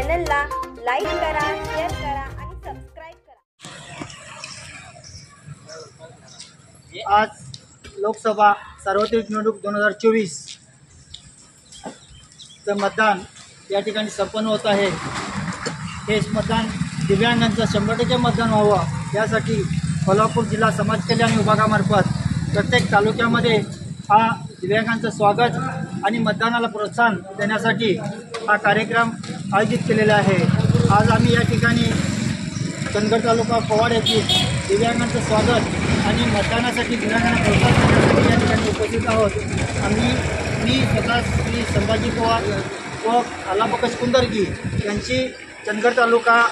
चॅनलला लाईक करा, शेअर करा आणि सबस्क्राइब करा। आज लोकसभा सार्वत्रिक निवडणूक 2024 चं मतदान या ठिकाणी संपन्न होत आहे। हे मतदान दिव्यांगांचं 100% मतदान व्हावं यासाठी कोल्हापूर जिल्हा समाज कल्याण विभागामार्फत प्रत्येक तालुक्यामध्ये हा दिव्यांगांचं स्वागत आणि मतदानाला प्रोत्साहन देण्यासाठी हा कार्यक्रम आयोजित केलेला आहे। आज आम्ही या ठिकाणी चंदगड तालुका पवाड येथील दिव्यांगांचं स्वागत आणि मतदानासाठी दिव्यांगांना प्रोत्साहन करण्यासाठी या ठिकाणी उपस्थित आहोत। मी स्वतः श्री संभाजी पवार व आलापकश कुंदरगी यांची चंदगड तालुका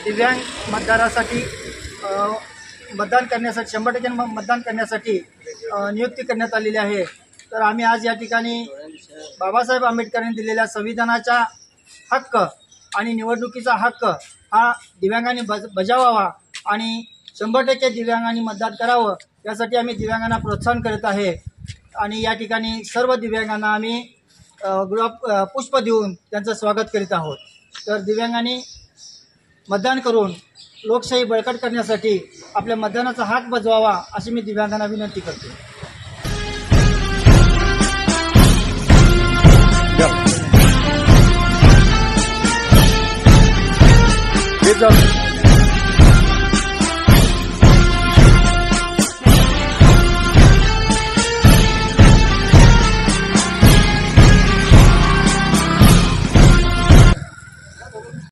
दिव्यांग मतदारासाठी मतदान करण्यासाठी 100% मतदान करण्यासाठी नियुक्ती करण्यात आलेली आहे। तर आम्ही आज या ठिकाणी बाबासाहेब आंबेडकरांनी दिलेल्या संविधानाचा हक्क आणि निवडणुकीचा हक्क हा दिव्यांगांनी बजावावा आणि 100% दिव्यांगांनी मतदान करावं यासाठी आम्ही दिव्यांगांना प्रोत्साहन करत आहे। आणि या ठिकाणी सर्व दिव्यांगांना आम्ही पुष्प देऊन त्यांचं स्वागत करीत आहोत। तर दिव्यांगांनी मतदान करून लोकशाही बळकट करण्यासाठी आपल्या मतदानाचा हक्क बजवावा अशी मी दिव्यांगांना विनंती करतो।